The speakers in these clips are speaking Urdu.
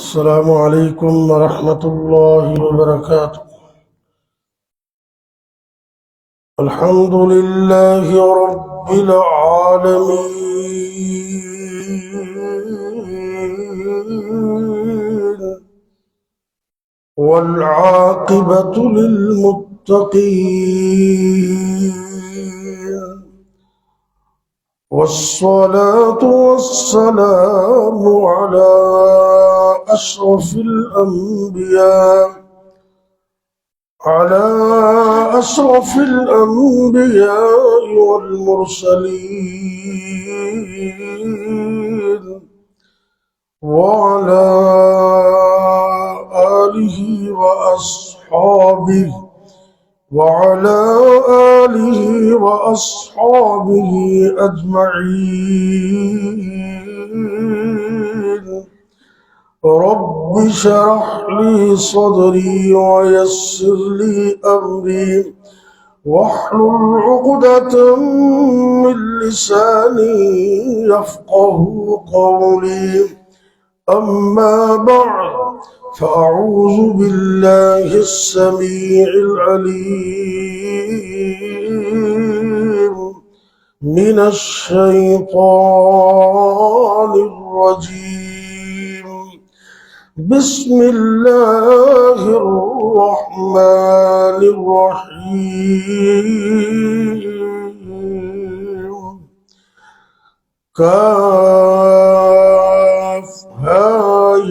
السلام عليكم ورحمة الله وبركاته. الحمد لله رب العالمين، والعاقبة للمتقين، والصلاة والسلام على أشرف الأنبياء والمرسلين، وعلى آله وأصحابه أجمعين. رب اشرح لي صدري ويسر لي أمري واحلل عقدة من لساني يفقه قولي. أما بعد، فأعوذ بالله السميع العليم من الشيطان الرجيم. بسم الله الرحمن الرحيم. كافها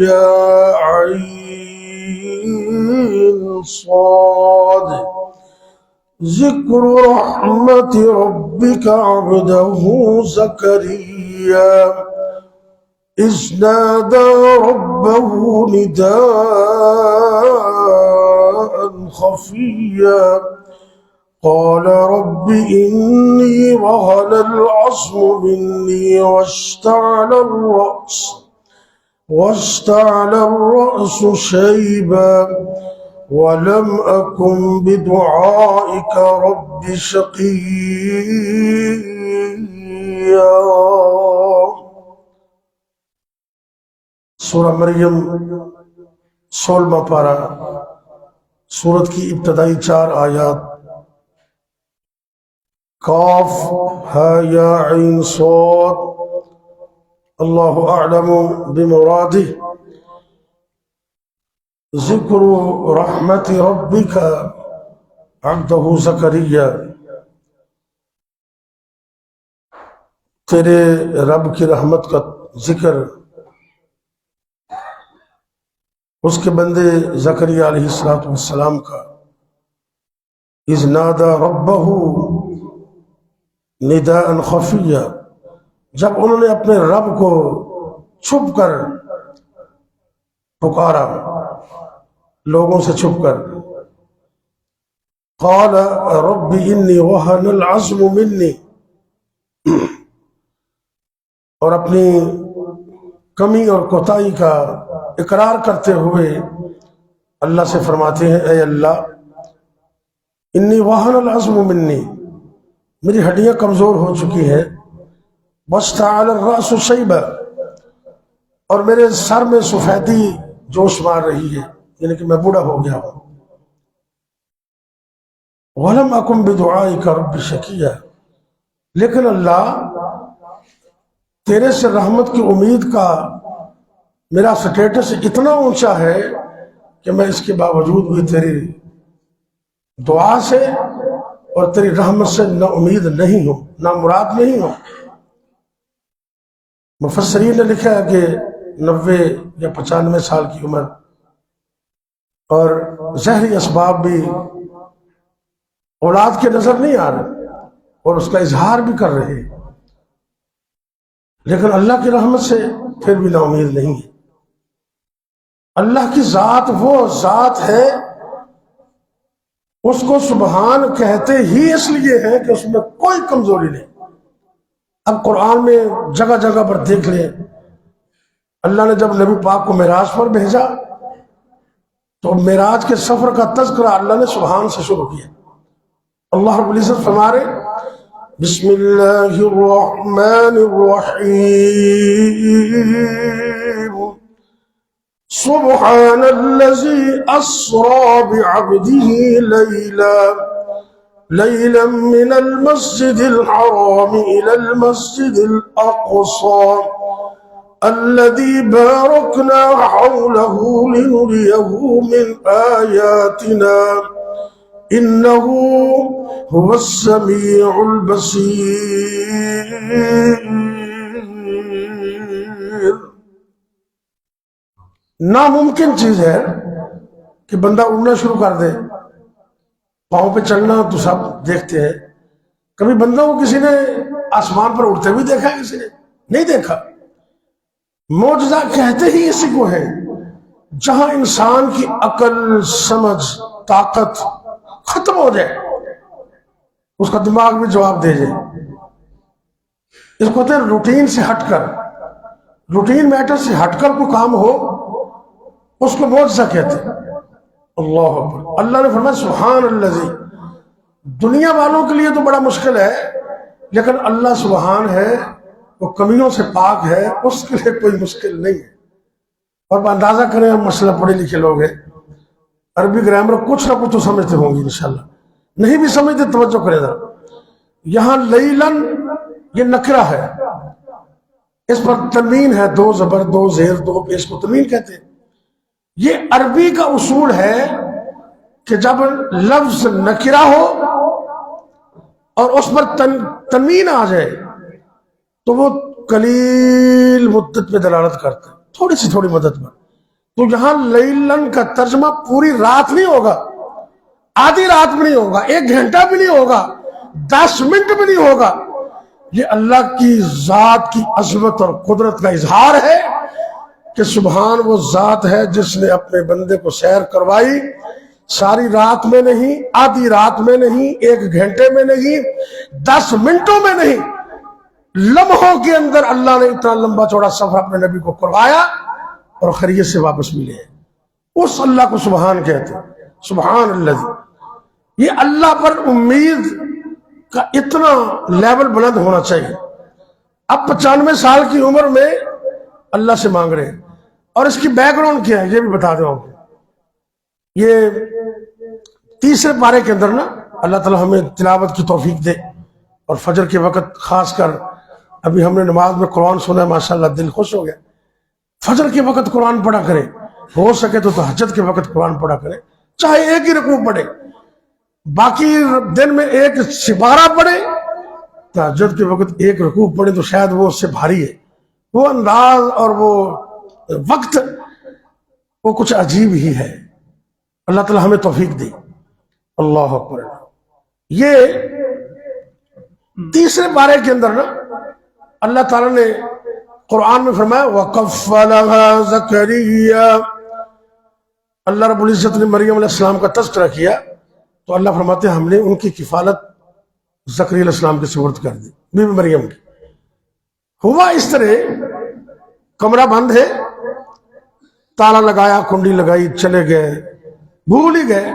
يا عين صاد، ذكر رحمة ربك عبده زكريا إذ نادى ربه نداء خفيا قال رب إني وهن العظم مني واشتعل الرأس شيبا ولم أكن بدعائك رب شقيا. سورہ مریم 16واں پارہ، سورت کی ابتدائی 4 آیات. قاف ہا یا عین صاد، اللہ اعلم بمرادہ. ذکر رحمت ربک عبدہ زکریا، تیرے رب کی رحمت کا ذکر اس کے بندے زکریا علیہ السلام کا. اذ نادى ربہ نداء خفیا، جب انہوں نے اپنے رب کو چھپ کر پکارا، لوگوں سے چھپ کر. قال رب انی وہن العظم منی، اور اپنی کمی اور کوتاہی کا اقرار کرتے ہوئے اللہ سے فرماتے ہیں اے اللہ، انی وہن العظم منی، میری ہڈیاں کمزور ہو چکی ہیں. واشتعل الرأس شیبا، اور میرے سر میں سفیدی جوش مار رہی ہے، یعنی کہ میں بوڑھا ہو گیا ہوں. ولم اکن بدعائک رب شقیا، لیکن اللہ تیرے سے رحمت کی امید کا میرا سٹیٹس اتنا اونچا ہے کہ میں اس کے باوجود بھی تیری دعا سے اور تیری رحمت سے نہ امید نہیں ہوں، نہ مراد نہیں ہوں. مفسرین نے لکھا ہے کہ 90 یا 95 سال کی عمر اور ظاہری اسباب بھی اولاد کے نظر نہیں آ رہے اور اس کا اظہار بھی کر رہے، لیکن اللہ کی رحمت سے پھر بھی نا امید نہیں ہے. اللہ کی ذات وہ ذات ہے، اس کو سبحان کہتے ہی اس لیے ہے کہ اس میں کوئی کمزوری نہیں. اب قرآن میں جگہ جگہ پر دیکھ لیں، اللہ نے جب نبی پاک کو معراج پر بھیجا تو معراج کے سفر کا تذکرہ اللہ نے سبحان سے شروع کیا. اللہ رب العزت فرما رہے بسم اللہ الرحمن الرحیم سبحان الذي أسرى بعبده ليلا من المسجد الحرام إلى المسجد الأقصى الذي باركنا حوله لنريه من آياتنا إنه هو السميع البصير۔ ناممکن چیز ہے کہ بندہ اڑنا شروع کر دے، پاؤں پہ چلنا تو سب دیکھتے ہیں، کبھی بندہ کو کسی نے آسمان پر اڑتے بھی دیکھا ہے؟ کسی نے نہیں دیکھا۔ معجزہ کہتے ہی اسی کو ہے جہاں انسان کی عقل، سمجھ، طاقت ختم ہو جائے، اس کا دماغ بھی جواب دے جائے۔ اس کو کہتے ہیں روٹین سے ہٹ کر، روٹین میٹر سے ہٹ کر کوئی کام ہو، اس کو معجزہ کہتے ہیں۔ اللہ اکبر۔ اللہ نے فرمایا سبحان الذی، دنیا والوں کے لیے تو بڑا مشکل ہے، لیکن اللہ سبحان ہے، وہ کمیوں سے پاک ہے، اس کے لیے کوئی مشکل نہیں ہے۔ اور اندازہ کریں، ہم مسئلہ پڑھے لکھے لوگ ہیں، عربی گرامر کچھ نہ کچھ تو سمجھتے ہوں گی انشاءاللہ، نہیں بھی سمجھتے توجہ کریں ذرا۔ یہاں لیلن یہ نکرہ ہے، اس پر تنوین ہے، دو زبر، دو زیر، دو پیش کو تنوین کہتے ہیں۔ یہ عربی کا اصول ہے کہ جب لفظ نکرہ ہو اور اس پر تنوین آ جائے تو وہ قلیل مدت میں دلالت کرتا ہے، تھوڑی سی تھوڑی مدت میں۔ تو یہاں لیلن کا ترجمہ پوری رات نہیں ہوگا، آدھی رات بھی نہیں ہوگا، 1 گھنٹہ بھی نہیں ہوگا، 10 منٹ بھی نہیں ہوگا۔ یہ اللہ کی ذات کی عظمت اور قدرت کا اظہار ہے کہ سبحان وہ ذات ہے جس نے اپنے بندے کو سیر کروائی، ساری رات میں نہیں، آدھی رات میں نہیں، 1 گھنٹے میں نہیں، 10 منٹوں میں نہیں، لمحوں کے اندر اللہ نے اتنا لمبا چوڑا سفر اپنے نبی کو کروایا اور خیریت سے واپس ملے ہیں۔ اس اللہ کو سبحان کہتے ہیں، سبحان اللہ۔ یہ اللہ پر امید کا اتنا لیول بلند ہونا چاہیے۔ اب 95 سال کی عمر میں اللہ سے مانگ رہے ہیں، اور اس کی بیک گراؤنڈ کیا ہے یہ بھی بتا دوں آپ کو۔ یہ 3 پارے کے اندر نا اللہ تعالی ہمیں تلاوت کی توفیق دے، اور فجر کے وقت خاص کر ابھی ہم نے نماز میں قرآن سنا ہے، ماشاءاللہ دل خوش ہو گیا۔ فجر کے وقت قرآن پڑھا کریں، ہو سکے تو تہجد کے وقت قرآن پڑھا کریں، چاہے 1 ہی رکوع پڑھے، باقی دن میں 1 سپارہ پڑھے، تہجد کے وقت 1 رکوع پڑھے تو شاید وہ اس سے بھاری ہے۔ وہ انداز اور وہ وقت وہ کچھ عجیب ہی ہے۔ اللہ تعالی ہمیں توفیق دے۔ اللہ اکبر۔ یہ 3 پارے کے اندر نا اللہ تعالیٰ نے قرآن میں فرمایا وَكَفَّلَهَا زَكَرِيَّا، اللہ رب العزت نے مریم علیہ السلام کا تذکرہ کیا تو اللہ فرماتے ہیں ہم نے ان کی کفالت زکریا علیہ السلام کے سپرد کر دی، بی بی مریم کی۔ ہوا اس طرح، کمرہ بند ہے، تالا لگایا، کنڈی لگائی، چلے گئے، بھول ہی گئے،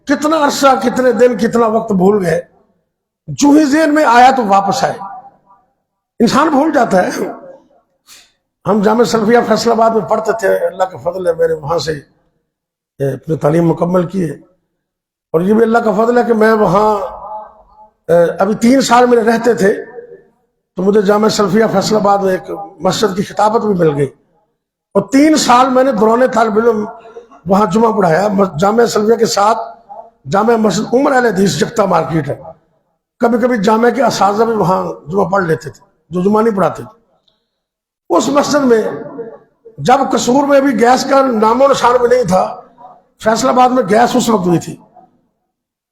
کتنا عرصہ، کتنے دن، کتنا وقت بھول گئے، جو ہی ذہن میں آیا تو واپس آئے۔ انسان بھول جاتا ہے۔ ہم جامعہ سلفیہ فیصل آباد میں پڑھتے تھے، اللہ کا فضل ہے میں نے وہاں سے اپنی تعلیم مکمل کی ہے، اور یہ بھی اللہ کا فضل ہے کہ میں وہاں ابھی 3 سال میں رہتے تھے تو مجھے جامعہ سلفیہ فیصل آباد میں ایک مسجد کی خطابت بھی مل گئی، اور 3 سال میں نے دوران طالب علم وہاں جمعہ پڑھایا۔ جامعہ سلفیہ کے ساتھ جامعہ مسجد عمر اہل حدیث جگتا مارکیٹ ہے، کبھی کبھی جامعہ کے اساتذہ بھی وہاں جمعہ پڑھ لیتے تھے جو جمعہ نہیں پڑھاتے تھے۔ اس مسجد میں جب قصور میں بھی گیس کا نام و نشان بھی نہیں تھا، فیصل آباد میں گیس اس وقت ہوئی تھی،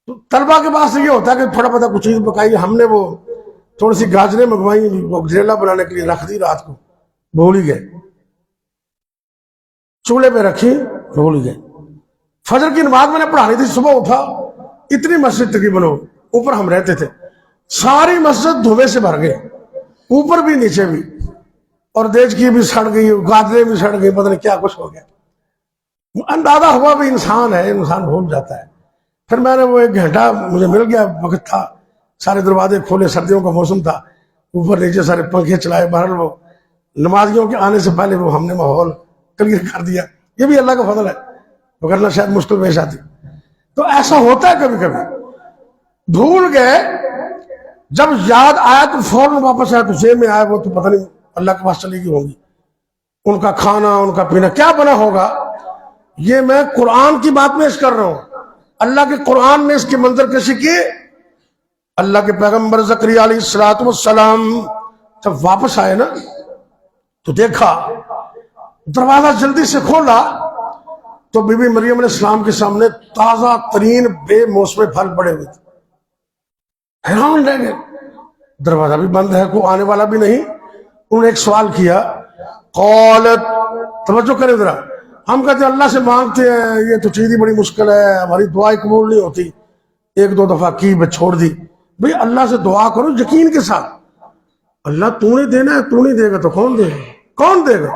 تو طلبہ کے پاس یہ ہوتا ہے کہ تھوڑا پتہ کچھ چیز پکائی، ہم نے وہ تھوڑی سی گاجریں منگوائی، وہ گجریلا بنانے کے لیے رکھ دی، رات کو بھول ہی گئے، چولہے پہ رکھی، بھول ہی گئے۔ فجر کی نماز میں نے پڑھانی تھی، صبح اٹھا، اتنی مسجد تقریباً اوپر ہم رہتے تھے، ساری مسجد دھویں سے بھر گئے، اوپر بھی نیچے بھی، اور دیج کی بھی سڑ گئی، گاجریں بھی سڑ گئی، پتہ نہیں کیا کچھ ہو گیا۔ اندازہ ہوا بھی انسان ہے، انسان بھول جاتا ہے۔ پھر میں نے وہ 1 گھنٹہ مجھے مل گیا، وقت تھا، سارے دروازے کھولے، سردیوں کا موسم تھا، اوپر نیچے سارے پنکھے چلائے، بہرحال وہ نمازیوں کے آنے سے پہلے وہ ہم نے ماحول کلیئر کر دیا، یہ بھی اللہ کا فضل ہے، وگرنہ شاید مشکل پیش آتی۔ تو ایسا ہوتا ہے کبھی کبھی، بھول گئے، جب یاد آیا تو فوراً واپس آیا، تو جیب میں آیا وہ تو پتہ نہیں اللہ کے پاس چلی گئی ہوں گی، ان کا کھانا ان کا پینا کیا بنا ہوگا۔ یہ میں قرآن کی بات پیش کر رہا ہوں، اللہ کے قرآن نے اس کی منظر کشی کی۔ اللہ کے پیغمبر زکریا علیہ السلام جب واپس آئے نا تو دیکھا دروازہ جلدی سے کھولا تو بی بی مریم علیہ السلام کے سامنے تازہ ترین بے موسم پھل پڑے ہوئے تھے۔ حیران رہ گئے، دروازہ بھی بند ہے، کوئی آنے والا بھی نہیں۔ انہوں نے ایک سوال کیا، قالت، توجہ کریں ذرا، ہم کہتے ہیں اللہ سے مانگتے ہیں، یہ تو چیز ہی بڑی مشکل ہے، ہماری دعائیں قبول نہیں ہوتی، ایک دو دفعہ کی بس چھوڑ دی۔ بھئی اللہ سے دعا کرو یقین کے ساتھ، اللہ تو نے دینا ہے، تو نہیں دے گا تو کون دے گا؟ کون دے گا؟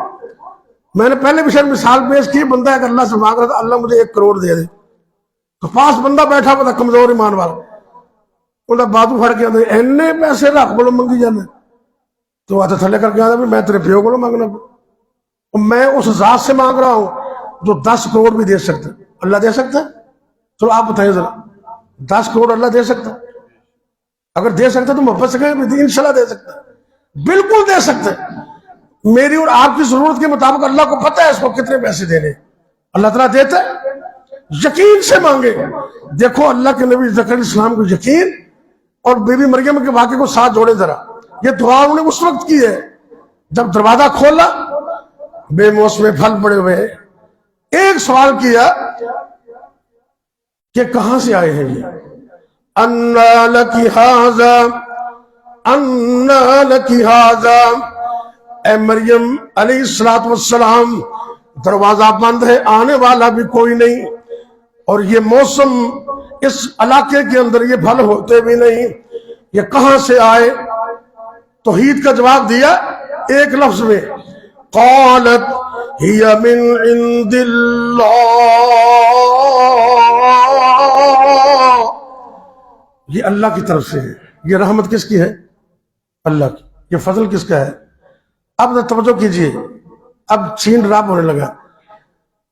میں نے پہلے بھی شاید مثال پیش کی، بندہ ایک اللہ سے مانگ رہا تھا اللہ مجھے 1 کروڑ دے دے، تو پاس بندہ بیٹھا ہوا تھا کمزور ایمان والا، انہوں نے باتوں پھڑ کے آدھے اینے پیسے رکھ بولو منگی جانے، تو آتا تھلے کر کے آدھا میں تیرے پیو کو مانگنا، میں اس ذات سے مانگ رہا ہوں جو 10 کروڑ بھی دے سکتا ہے۔ اللہ دے سکتا ہے؟ چلو آپ بتائیں ذرا، 10 کروڑ اللہ دے سکتا ہے؟ اگر دے سکتا تو محبت سے کہیں انشاءاللہ دے سکتا ہے، بالکل دے سکتے ہیں۔ میری اور آپ کی ضرورت کے مطابق اللہ کو پتہ ہے اس کو کتنے پیسے دینے، اللہ تعالیٰ دیتا ہے، یقین سے مانگے۔ دیکھو اللہ کے نبی زکریا علیہ السلام کو یقین اور بی بی مریم کے واقعے کو ساتھ جوڑے ذرا۔ یہ دعا انہوں نے اس وقت کی ہے جب دروازہ کھولا، بے موسم پھل پڑے ہوئے، ایک سوال کیا کہ کہاں سے آئے ہیں یہ؟ اَنَّا لَكِ هَذَا اَنَّا لَكِ هَذَا، اے مریم علیہ السلام دروازہ بند ہے، آنے والا بھی کوئی نہیں، اور یہ موسم اس علاقے کے اندر یہ پھل ہوتے بھی نہیں، یہ کہاں سے آئے؟ توحید کا جواب دیا ایک لفظ میں، قالت ہی من عند اللہ، یہ اللہ کی طرف سے ہے۔ یہ رحمت کس کی ہے؟ اللہ کی۔ یہ فضل کس کا ہے؟ اب توجہ کیجئے، اب چھین راب ہونے لگا۔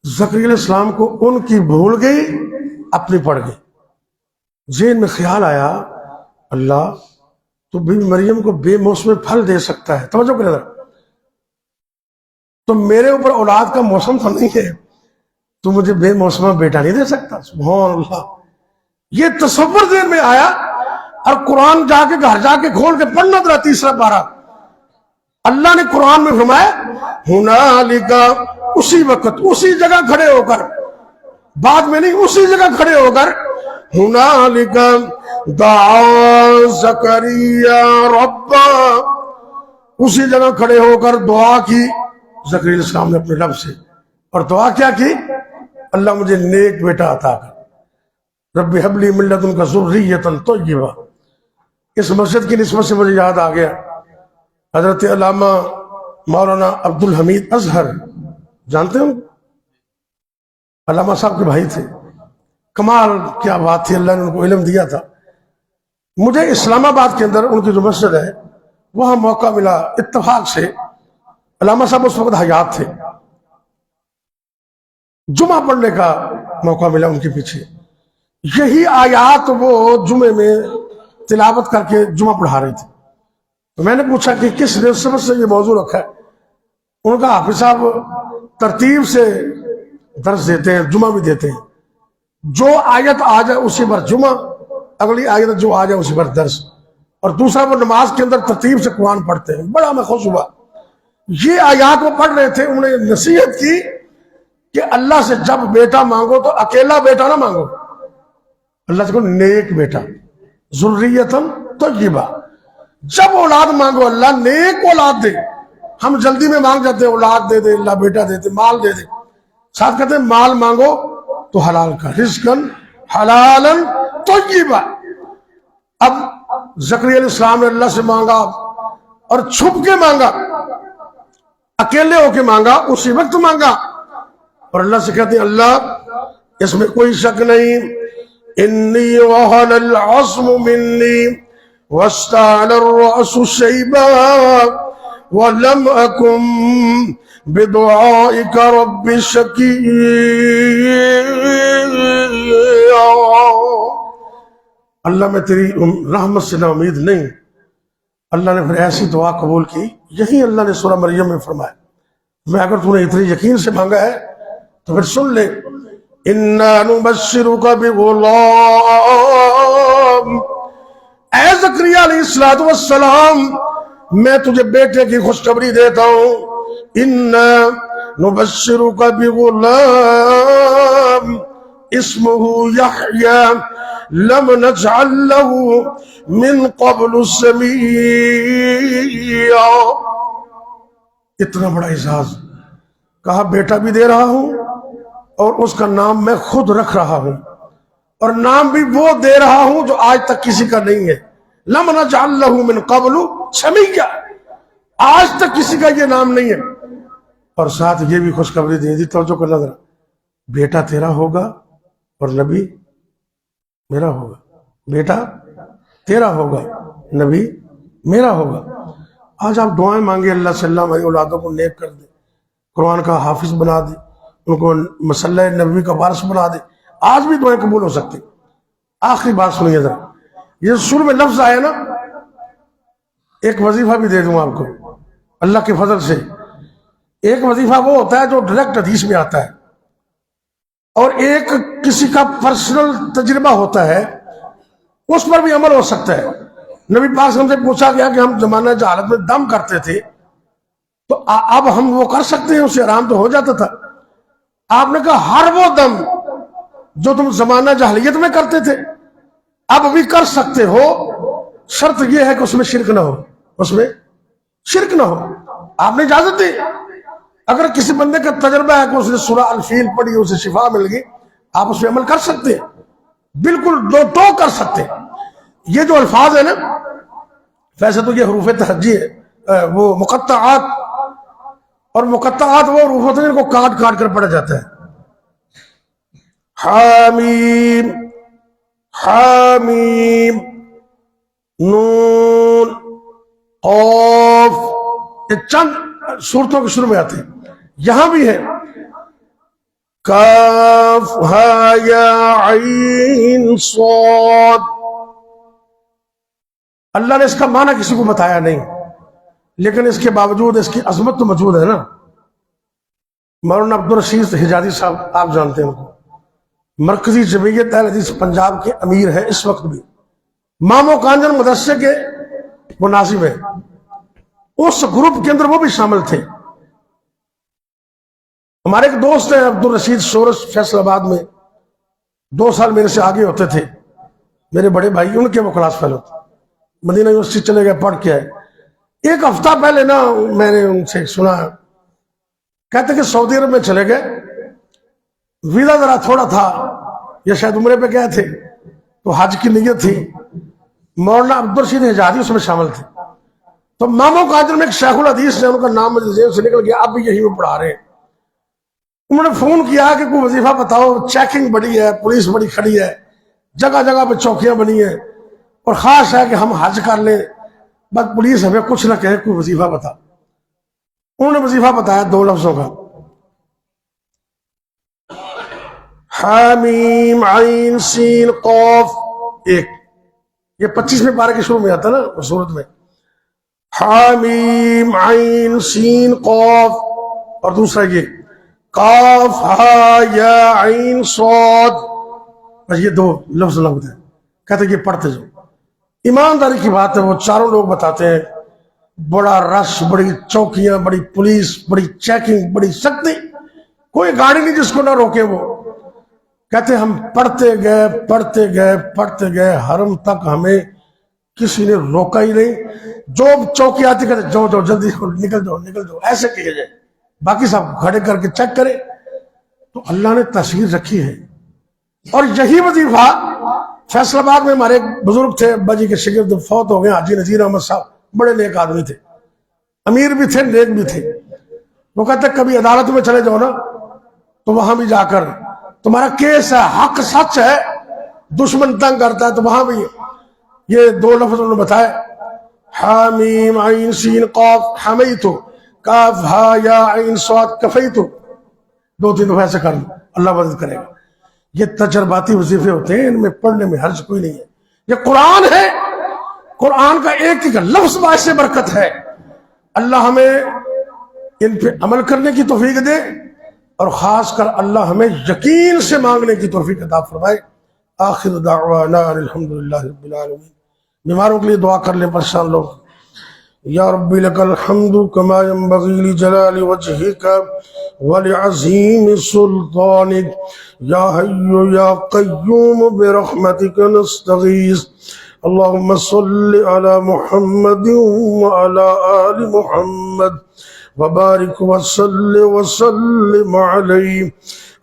زکریا علیہ السلام کو ان کی بھول گئی، اپنی پڑ گئی۔ ذہن میں خیال آیا اللہ تو بی بی مریم کو بے موسم پھل دے سکتا ہے، توجہ کرے ذرا، تو میرے اوپر اولاد کا موسم تو نہیں ہے، تو مجھے بے موسم بیٹا نہیں دے سکتا؟ سبحان اللہ، یہ تصور ذہن میں آیا۔ اور قرآن جا کے گھر جا کے کھول کے پڑھنا تھا 3 پارہ، اللہ نے قرآن میں فرمایا ہنالک، اسی وقت اسی جگہ کھڑے ہو کر، بعد میں نہیں، اسی جگہ کھڑے ہو کر، ہنالک دعا زکریا ربا، اسی جگہ کھڑے ہو کر دعا کی زکریا علیہ السلام نے اپنے رب سے، اور دعا کیا کی؟ اللہ مجھے نیک بیٹا عطا کر، رب ہب لی من لدنک ذریۃ طیبہ۔ اس مسجد کی نسبت سے مجھے یاد آ گیا حضرت علامہ مولانا عبد الحمید اظہر، جانتے ہیں؟ علامہ صاحب کے بھائی تھے، کمال کیا بات تھی، اللہ نے ان کو علم دیا تھا۔ مجھے اسلام آباد کے اندر ان کی جو مسجد ہے وہاں موقع ملا، اتفاق سے علامہ صاحب اس وقت حیات تھے، جمعہ پڑھنے کا موقع ملا ان کے پیچھے۔ یہی آیات وہ جمعے میں تلاوت کر کے جمعہ پڑھا رہے تھے۔ تو میں نے پوچھا کہ کس نسبت سے یہ موضوع رکھا ہے؟ ان کا حافظ صاحب ترتیب سے درس دیتے ہیں، جمعہ بھی دیتے ہیں، جو آیت آ جائے اسی پر جمعہ، اگلی آیت جو آ جائے اسی پر درس، اور دوسرا وہ نماز کے اندر ترتیب سے قرآن پڑھتے ہیں۔ بڑا میں خوش ہوا، یہ آیات وہ پڑھ رہے تھے، انہوں نے نصیحت کی کہ اللہ سے جب بیٹا مانگو تو اکیلا بیٹا نہ مانگو، اللہ سے کہو نیک بیٹا، ذریۃً طیبہ۔ جب اولاد مانگو اللہ نیک اولاد دے۔ ہم جلدی میں مانگ جاتے ہیں اولاد دے دے اللہ، بیٹا دے دے، مال دے دے، ساتھ کہتے ہیں مال مانگو تو حلال کا، رزقاً حلالا طیبا۔ اب زکریا علیہ السلام نے اللہ سے مانگا اور چھپ کے مانگا، اکیلے ہو کے مانگا، اسی وقت مانگا، اور اللہ سے کہتے ہیں اللہ اس میں کوئی شک نہیں، انی وہن العظم منی واشتعل الرأس شیبا ولم اکن بدعائك رب شقيا۔ اللہ میں تیری رحمت سے نا امید نہیں۔ اللہ نے پھر ایسی دعا قبول کی، یہی اللہ نے سورہ مریم میں فرمایا۔ میں اگر تو نے اتنی یقین سے مانگا ہے تو پھر سن لے، اِنَّا نُبَشِّرُكَ بِغُلَامٍ، اے زکریا علیہ السلام میں تجھے بیٹے کی خوشخبری دیتا ہوں، اِنَّا نُبَشِّرُكَ بِغُلَامٍ اسمه یحییٰ لم نجعل له من قبل سمیعا۔ اتنا بڑا اعزاز، کہا بیٹا بھی دے رہا ہوں اور اس کا نام میں خود رکھ رہا ہوں، اور نام بھی وہ دے رہا ہوں جو آج تک کسی کا نہیں ہے۔ لم نجعل له من قبل سمیعا، آج تک کسی کا یہ نام نہیں ہے۔ اور ساتھ یہ بھی خوشخبری دے دی، توجہ کرنا ذرا، بیٹا تیرا ہوگا اور نبی میرا ہوگا، بیٹا تیرا ہوگا نبی میرا ہوگا۔ آج آپ دعائیں مانگے اللہ سے، اللہ ہماری اولادوں کو نیک کر دے، قرآن کا حافظ بنا دے، ان کو مسلح نبوی کا وارث بنا دے، آج بھی دعائیں قبول ہو سکتی۔ آخری بات سنیے ذرا، یہ سور میں لفظ آیا نا، ایک وظیفہ بھی دے دوں آپ کو اللہ کے فضل سے۔ ایک وظیفہ وہ ہوتا ہے جو ڈائریکٹ حدیث میں آتا ہے، اور ایک کسی کا پرسنل تجربہ ہوتا ہے، اس پر بھی عمل ہو سکتا ہے۔ نبی پاک صلی اللہ علیہ وسلم سے پوچھا گیا کہ ہم زمانہ جہالت میں دم کرتے تھے، تو اب ہم وہ کر سکتے ہیں؟ اسے آرام تو ہو جاتا تھا۔ آپ نے کہا ہر وہ دم جو تم زمانہ جاہلیت میں کرتے تھے اب بھی کر سکتے ہو، شرط یہ ہے کہ اس میں شرک نہ ہو، اس میں شرک نہ ہو۔ آپ نے اجازت دی۔ اگر کسی بندے کا تجربہ ہے کہ اس نے سورہ الفیل پڑھی، اسے شفا مل گئی، آپ اس پہ عمل کر سکتے ہیں، بالکل دو ٹو کر سکتے ہیں۔ یہ جو الفاظ ہے نا، ویسے تو یہ حروف تہجی ہے، وہ مقطعات، اور مقطعات وہ حروف ہوتے ہیں جن کو کاٹ کاٹ کر پڑھا جاتا ہے۔ حامیم، حامیم، نون، قاف، یہ چند صورتوں کے شروع میں آتے ہیں، یہاں بھی ہے کاف ہا یا عین صاد۔ اللہ نے اس کا معنی کسی کو بتایا نہیں، لیکن اس کے باوجود اس کی عظمت تو موجود ہے نا۔ مولانا عبدالرشید حجازی صاحب آپ جانتے ہیں ان کو، مرکزی جمعیت اہل حدیث پنجاب کے امیر ہیں اس وقت بھی، مامو کانجن مدرسے کے وہ ناظم ہیں، اس گروپ کے اندر وہ بھی شامل تھے۔ ہمارے ایک دوست ہیں عبدالرشید شورش، فیصل آباد میں 2 سال میرے سے آگے ہوتے تھے، میرے بڑے بھائی، ان کے وہ کلاس فیلو تھے، مدینہ یونیورسٹی چلے گئے، پڑھ کے آئے۔ ایک ہفتہ پہلے نا میں نے ان سے سنا، کہتے کہ سعودی عرب میں چلے گئے، ویزا ذرا تھوڑا تھا، یا شاید عمرے پہ گئے تھے، تو حج کی نیت تھی، مولانا عبدالرشید حجازی اس میں شامل تھے۔ تو مامو کانجن میں ایک شیخ الحدیث نے، ان کا نام مجھے ذہن سے نکل گیا، اب بھی یہی میں پڑھا رہے ہیں، انہوں نے فون کیا کہ کوئی وظیفہ بتاؤ، چیکنگ بڑی ہے، پولیس بڑی کھڑی ہے، جگہ جگہ پہ چوکیاں بنی ہیں، اور خاص ہے کہ ہم حج کر لیں، بس پولیس ہمیں کچھ نہ کہے، کوئی وظیفہ بتا۔ انہوں نے وظیفہ بتایا 2 لفظوں کا، حامیم عین سین قاف، ایک یہ 25ویں پارے کے شروع میں آتا نا سورت میں، حامیم عین سین قاف، اور دوسرا یہ قاف ہا یا عین صاد، بس یہ 2 لفظ لگتے ہیں، کہتے ہیں یہ پڑھتے جو۔ ایمانداری کی بات ہے، وہ چاروں لوگ بتاتے ہیں، بڑا رش، بڑی چوکیاں، بڑی پولیس، بڑی چیکنگ، بڑی سختی، کوئی گاڑی نہیں جس کو نہ روکے۔ وہ کہتے ہم پڑھتے گئے پڑھتے گئے پڑھتے گئے، حرم تک ہمیں کسی نے روکا ہی نہیں، جو چوکی آتی کہتے جو جلدی نکل جاؤ نکل جاؤ، ایسے کہے جائے، باقی سب کھڑے کر کے چیک کرے۔ تو اللہ نے تصویر رکھی ہے، اور یہی وظیفہ فیصل آباد میں ہمارے ایک بزرگ تھے، ابا جی کے شاگرد، فوت ہو گئے، حاجی نذیر احمد صاحب، بڑے نیک آدمی تھے، امیر بھی تھے، نیک بھی تھے۔ وہ کہتے کبھی عدالت میں چلے جاؤ نا، تو وہاں بھی جا کر تمہارا کیس ہے، حق سچ ہے، دشمن تنگ کرتا ہے، تو وہاں بھی یہ 2 لفظ انہوں نے بتائے، حامیم عین سین قاف، حمیتو کاف ہا یا عین صاد کفیتو 2-3 دفعہ ایسے کر لو، اللہ مدد کرے گا۔ یہ تجرباتی وظیفے ہوتے ہیں، ان میں پڑھنے میں حرج کوئی نہیں ہے۔ یہ قرآن ہے، قرآن کا ایک ایک لفظ باعث برکت ہے۔ اللہ ہمیں ان پہ عمل کرنے کی توفیق دے، اور خاص کر اللہ ہمیں یقین سے مانگنے کی توفیق عطا فرمائے۔ آخر دعوانا الحمدللہ رب العالمین۔ بیماروں کے لیے دعا کر لیں، پریشان لوگ۔ یا ربی لک الحمد کما ینبغی لجلال وجہک ولعظیم سلطانک یا حی یا قیوم برحمتک نستغیث اللہم صل علی محمد وعلی آل محمد وبارک وسلم علیہ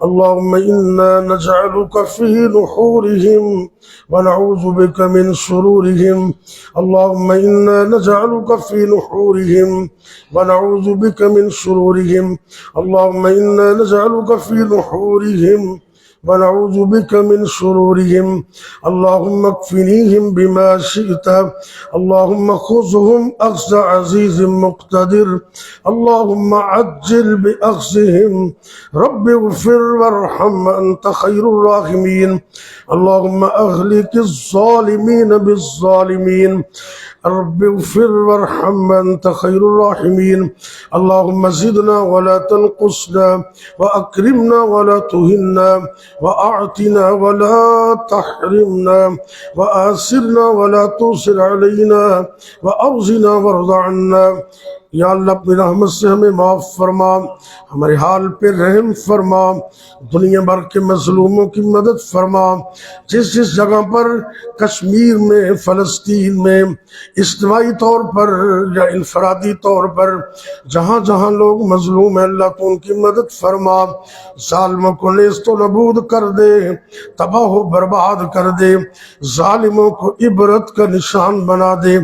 اللہم انا نجعلک فی نحورہم ونعوذ بک من شرورہم اللہم انا نجعلک فی نحورہم ونعوذ بک من شرورہم اللہم انا نجعلک فی نحورہم ونعوذ بك من شرورهم اللهم اكفنيهم بما شئت اللهم خذهم أخذ عزيز مقتدر اللهم عجل بأخذهم رب اغفر وارحم أنت خير الراحمين اللهم أهلك الظالمين بالظالمين رب اغفر وارحم أنت خير الراحمين اللهم زدنا ولا تنقصنا وأكرمنا ولا تهنا وأعطنا ولا تحرمنا وآسرنا ولا توسر علينا وأوزنا وارض عنا۔ یا اللہ اپنی رحمت سے ہمیں معاف فرما، ہمارے حال پہ رحم فرما، دنیا بھر کے مظلوموں کی مدد فرما۔ جس جس جگہ پر کشمیر میں، فلسطین میں اجتماعی طور پر یا انفرادی طور پر جہاں جہاں لوگ مظلوم ہیں، اللہ تو ان کی مدد فرما، ظالموں کو نیست و نابود کر دے، تباہ و برباد کر دے، ظالموں کو عبرت کا نشان بنا دے۔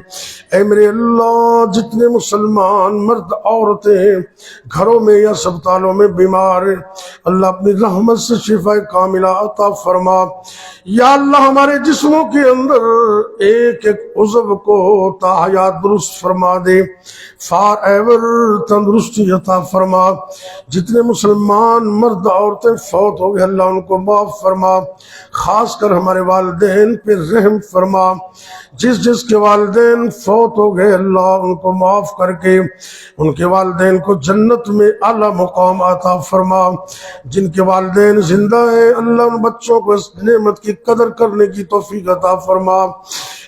اے میرے اللہ، جتنے مسلمان مرد عورتیں گھروں میں یا اسپتالوں میں بیمار ہیں، اللہ اپنی رحمت سے شفا کاملہ عطا فرما۔ یا اللہ ہمارے جسموں کے اندر ایک ایک عضو کو تا حیات درست فرما دے، فار ایور تندرستی عطا فرما۔ جتنے مسلمان مرد عورتیں فوت ہو گئے، اللہ ان کو معاف فرما، خاص کر ہمارے والدین پہ رحم فرما۔ جس جس کے والدین فوت ہو گئے، اللہ ان کو معاف کر کے ان کے والدین کو جنت میں اعلیٰ مقام عطا فرما۔ جن کے والدین زندہ ہیں، اللہ ان بچوں کو اس نعمت کی قدر کرنے کی توفیق عطا فرما۔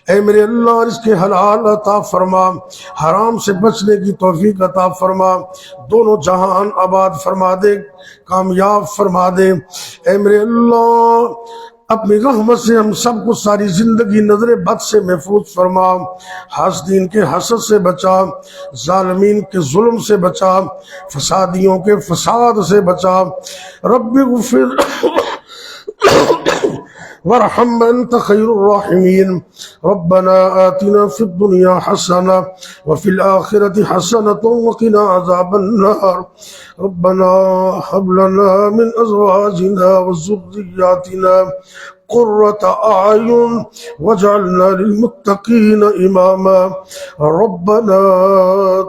اے میرے اللہ، رزق حلال عطا فرما، حرام سے بچنے کی توفیق عطا فرما، دونوں جہان آباد فرما دے، کامیاب فرما دے۔ اے میرے اللہ، اپنی رحمت سے ہم سب کو ساری زندگی نظر بد سے محفوظ فرما، حاسدین کے حسد سے بچا، ظالمین کے ظلم سے بچا، فسادیوں کے فساد سے بچا۔ رب اغفر وارحم انت خیر الراحمین۔ ربنا آتنا فی الدنیا حسنہ وفی الآخرۃ حسنۃ وقنا عذاب النار۔ ربنا هب لنا من ازواجنا وذرياتنا قرة أعين واجعلنا للمتقين إماما۔ ربنا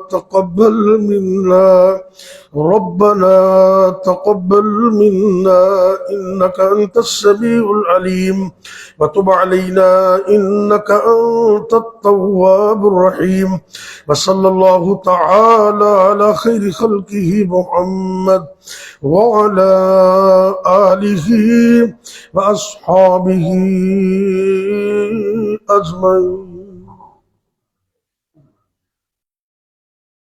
تقبل منا إنك أنت السميع العليم وتب علينا إنك أنت التواب الرحيم۔ وصلى الله تعالى على خير خلقه محمد وعلى آله وأصحابه أجمعين۔